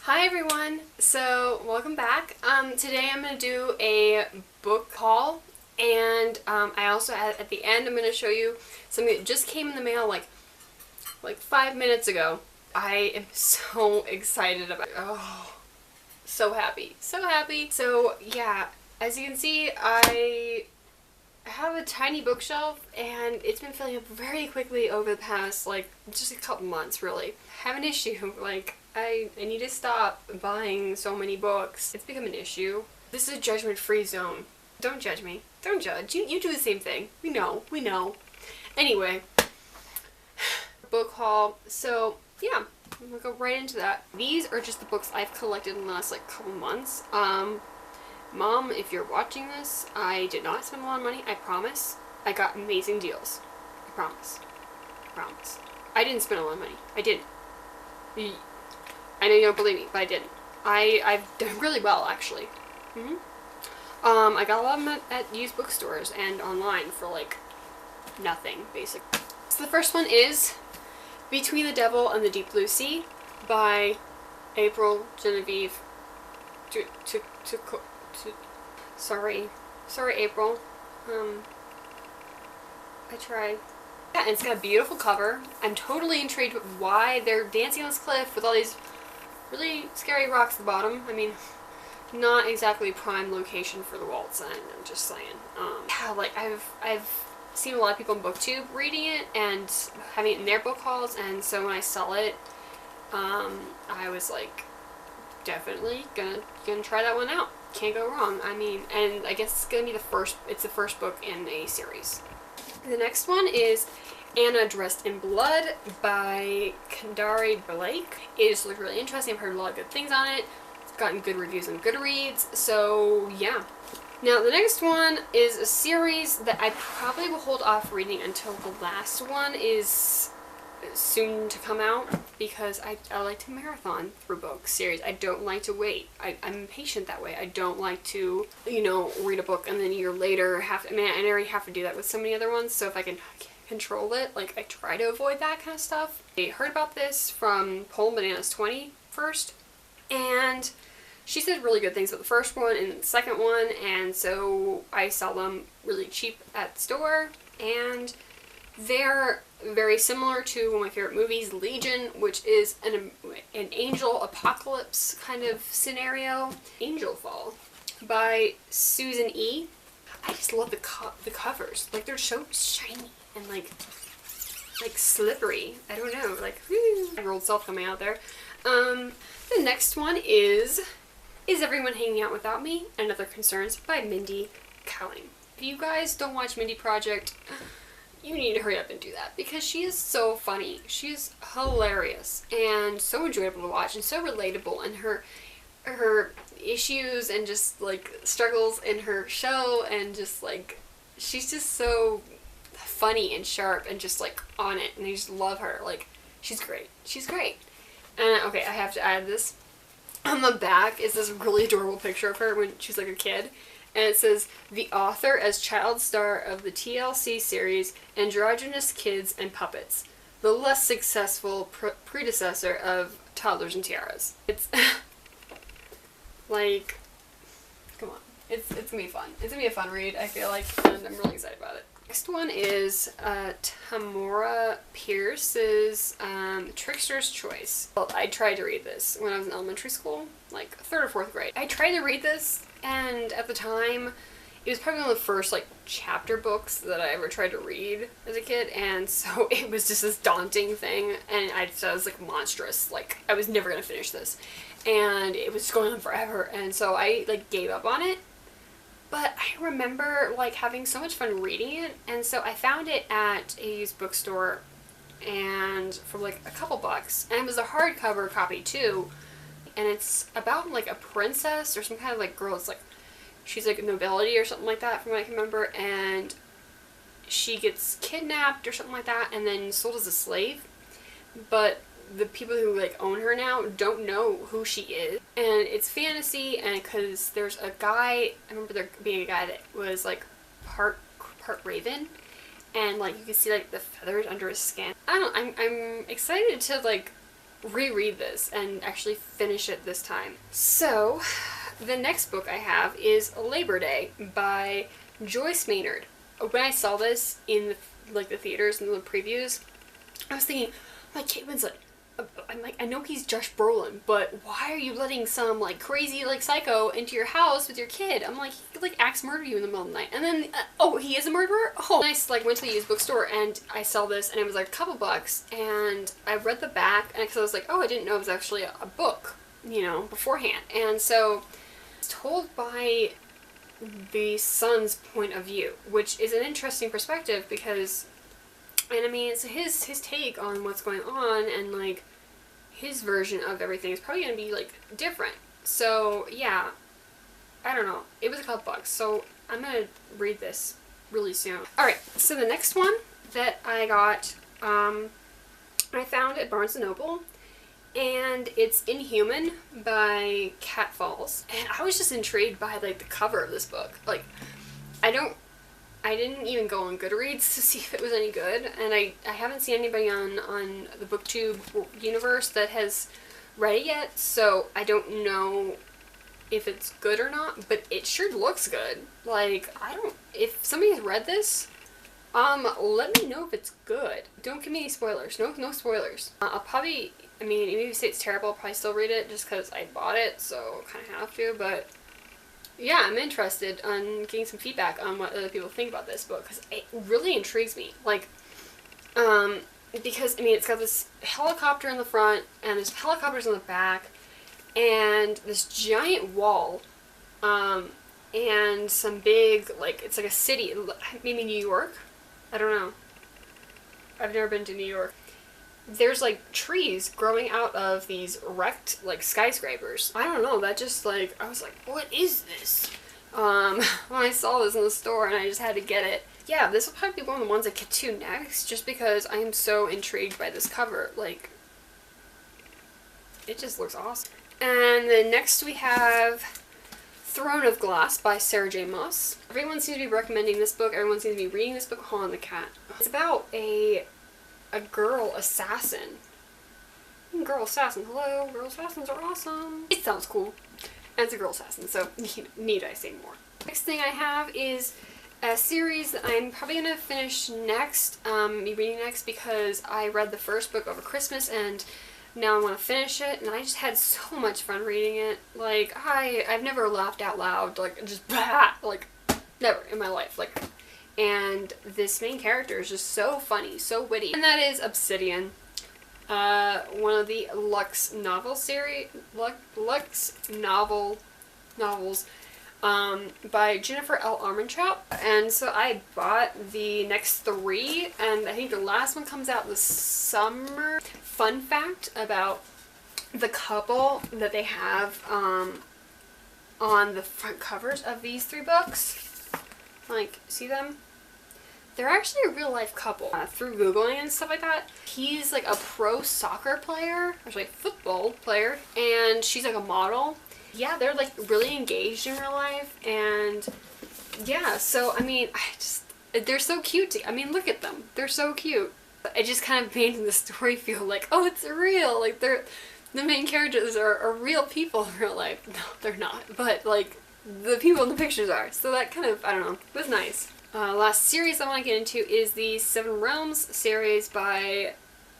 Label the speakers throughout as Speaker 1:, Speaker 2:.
Speaker 1: Hi everyone! So welcome back. Today I'm going to do a book haul, and I also at the end I'm going to show you something that just came in the mail like 5 minutes ago. I am so excited about it. Oh, so happy. So happy. So yeah, as you can see, I have a tiny bookshelf and it's been filling up very quickly over the past just a couple months really. I have an issue, I need to stop buying so many books. It's become an issue. This is a judgment-free zone. Don't judge me. Don't judge. You do the same thing. We know. Anyway, book haul. So yeah, I'm gonna go right into that. These are just the books I've collected in the last couple months. Mom, if you're watching this, I did not spend a lot of money, I promise. I got amazing deals. I promise. I promise. I didn't spend a lot of money. I didn't. I know you don't believe me, but I didn't. I've done really well, actually. I got a lot of them at used bookstores and online for nothing, basically. So the first one is Between the Devil and the Deep Blue Sea by April Genevieve. Sorry, April. I tried. Yeah, and it's got a beautiful cover. I'm totally intrigued with why they're dancing on this cliff with all these really scary rocks at the bottom. I mean, not exactly prime location for the waltz, I'm just saying. Yeah, I've seen a lot of people on BookTube reading it and having it in their book hauls, and so when I saw it, I was definitely gonna try that one out. Can't go wrong. I mean, and I guess it's gonna be the first book in a series. The next one is Anna Dressed in Blood by Kendare Blake. It just looked really interesting. I've heard a lot of good things on it. It's gotten good reviews on Goodreads, so yeah. Now the next one is a series that I probably will hold off reading until the last one is soon to come out, because I like to marathon through book series. I don't like to wait. I'm impatient that way. I don't like to, read a book and then a year later I already have to do that with so many other ones, so if I can control it, I try to avoid that kind of stuff. I heard about this from Poland Bananas 20 first, and she said really good things about the first one and the second one, and so I saw them really cheap at the store, and they're very similar to one of my favorite movies, Legion, which is an angel apocalypse kind of scenario. Angel Fall by Susan E. I just love the covers. They're so shiny and slippery. I don't know, my old self coming out there. The next one is Everyone Hanging Out Without Me? And Other Concerns by Mindy Kaling. If you guys don't watch Mindy Project, you need to hurry up and do that, because she is so funny. She is hilarious and so enjoyable to watch and so relatable, and her issues and just struggles in her show, and just she's just so funny and sharp and just on it, and I just love her. She's great. And okay, I have to add this. On the back is this really adorable picture of her when she's a kid. And it says, the author as child star of the TLC series Androgynous Kids and Puppets, the less successful predecessor of Toddlers and Tiaras. It's come on. It's gonna be fun. It's gonna be a fun read, I feel like, and I'm really excited about it. Next one is Tamora Pierce's Trickster's Choice. Well, I tried to read this when I was in elementary school, 3rd or 4th grade. I tried to read this, and at the time, it was probably one of the first chapter books that I ever tried to read as a kid, and so it was just this daunting thing, and I thought it was monstrous. I was never gonna finish this, and it was going on forever, and so I gave up on it. But I remember having so much fun reading it, and so I found it at a used bookstore, and for a couple bucks, and it was a hardcover copy too, and it's about a princess or some kind of girl. It's she's nobility or something like that, from what I can remember, and she gets kidnapped or something like that, and then sold as a slave, but the people who own her now don't know who she is, and it's fantasy, and because there's a guy, I remember there being a guy that was part raven, and you can see the feathers under his skin. I don't know, I'm excited to reread this and actually finish it this time. So, the next book I have is Labor Day by Joyce Maynard. When I saw this in the theaters and the previews, I was thinking, like, Kate Winslet, I'm like, I know he's Josh Brolin, but why are you letting some, like, crazy, like, psycho into your house with your kid? I'm like, he could, like, axe murder you in the middle of the night. And then, oh, he is a murderer? Oh. And I, like, went to the used bookstore, and I saw this, and it was, like, a couple bucks, and I read the back, and because I was like, oh, I didn't know it was actually a book, you know, beforehand. And so, it's told by the son's point of view, which is an interesting perspective, because, and I mean, it's his take on what's going on, and, like, his version of everything is probably going to be, like, different. So, yeah, I don't know. It was a couple bucks, so I'm going to read this really soon. Alright, so the next one that I got, I found at Barnes & Noble, and it's Inhuman by Kat Falls. And I was just intrigued by, like, the cover of this book. Like, I didn't even go on Goodreads to see if it was any good, and I haven't seen anybody on the BookTube universe that has read it yet, so I don't know if it's good or not, but it sure looks good. Like, if somebody's read this, let me know if it's good. Don't give me any spoilers. No spoilers. I'll probably, I mean, even if you say it's terrible, I'll probably still read it just because I bought it, so kind of have to, but yeah, I'm interested on getting some feedback on what other people think about this book, because it really intrigues me. Like, because, I mean, it's got this helicopter in the front, and there's helicopters in the back, and this giant wall, and some big, like, it's like a city, maybe New York? I don't know. I've never been to New York. There's, like, trees growing out of these wrecked, like, skyscrapers. I don't know, that just, like, I was like, what is this? When I saw this in the store and I just had to get it. Yeah, this will probably be one of the ones I get to next, just because I am so intrigued by this cover. Like, it just looks awesome. And then next we have Throne of Glass by Sarah J. Maas. Everyone seems to be recommending this book. Everyone seems to be reading this book. Hold on, the cat. It's about a girl assassin. Girl assassin. Hello, girl assassins are awesome. It sounds cool. And it's a girl assassin, so need I say more. Next thing I have is a series that I'm probably going to finish next, be reading next, because I read the first book over Christmas and now I want to finish it, and I just had so much fun reading it. Like, I've never laughed out loud, like, just like, never in my life, like. And this main character is just so funny, so witty. And that is Obsidian, one of the Lux novel series, Lux novels, by Jennifer L. Armentrout. And so I bought the next 3, and I think the last one comes out this summer. Fun fact about the couple that they have on the front covers of these 3 books. Like, see them? They're actually a real life couple. Through Googling and stuff like that, he's like a pro soccer player, or like football player, and she's like a model. Yeah, they're like really engaged in real life, and yeah, so I mean, they're so cute. I mean, look at them. They're so cute. It just kind of made the story feel like, oh, it's real. Like, the main characters are real people in real life. No, they're not. But, like, the people in the pictures are. So that kind of, I don't know, was nice. Last series I want to get into is the Seven Realms series by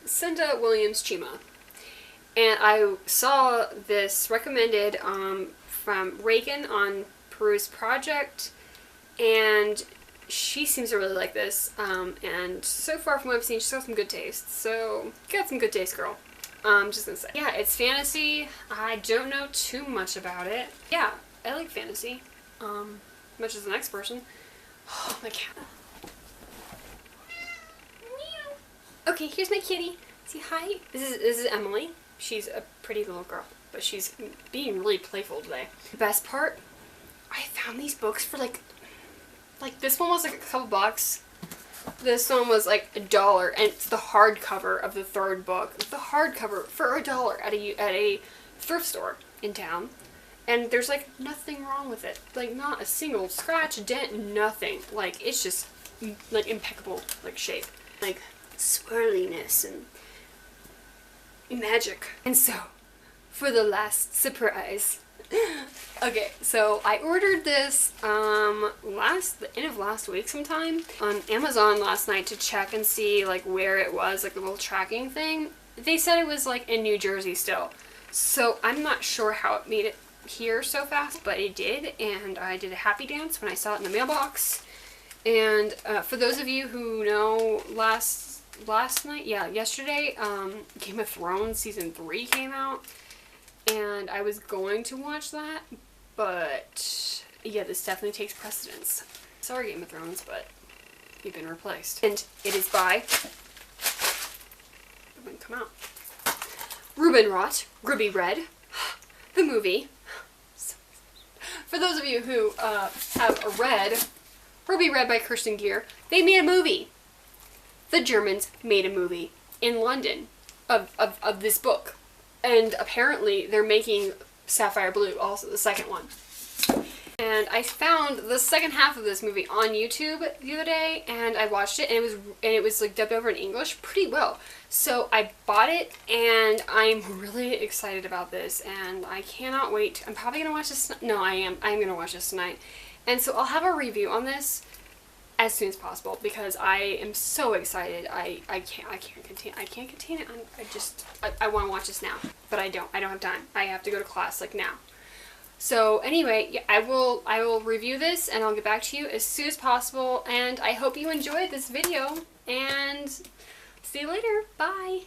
Speaker 1: Cinda Williams Chima. And I saw this recommended from Reagan on Peruse Project, and she seems to really like this, and so far from what I've seen, she's got some good taste. So, got some good taste, girl. Just gonna say. Yeah, it's fantasy. I don't know too much about it. Yeah, I like fantasy. Much as the next person. Oh, my cat. Okay, here's my kitty. Say hi. This is Emily. She's a pretty little girl, but she's being really playful today. The best part, I found these books for like this one was like a couple bucks. This one was like $1, and it's the hardcover of the 3rd book. The hardcover for $1 at a thrift store in town. And there's like nothing wrong with it. Like not a single scratch, dent, nothing. Like it's just like impeccable like shape. Like swirliness and magic. And so, for the last surprise. Okay, so I ordered this the end of last week sometime on Amazon last night to check and see like where it was, like the little tracking thing. They said it was like in New Jersey still. So I'm not sure how it made it here so fast, but it did, and I did a happy dance when I saw it in the mailbox. And for those of you who know, yesterday, Game of Thrones Season 3 came out, and I was going to watch that, but yeah, this definitely takes precedence. Sorry, Game of Thrones, but you've been replaced. And it is by, it wouldn't come out, Ruben Roth, Ruby Red, the movie. For those of you who have read Ruby Red by Kirsten Gier, they made a movie. The Germans made a movie in London of this book. And apparently they're making Sapphire Blue, also the second one. And I found the second half of this movie on YouTube the other day, and I watched it, and it was like dubbed over in English pretty well. So I bought it, and I'm really excited about this, and I cannot wait. I'm probably gonna watch this. No, I'm gonna watch this tonight, and so I'll have a review on this as soon as possible because I am so excited. I can't contain it. I want to watch this now, but I don't have time. I have to go to class like now. So anyway, yeah, I will review this and I'll get back to you as soon as possible, and I hope you enjoyed this video, and see you later. Bye.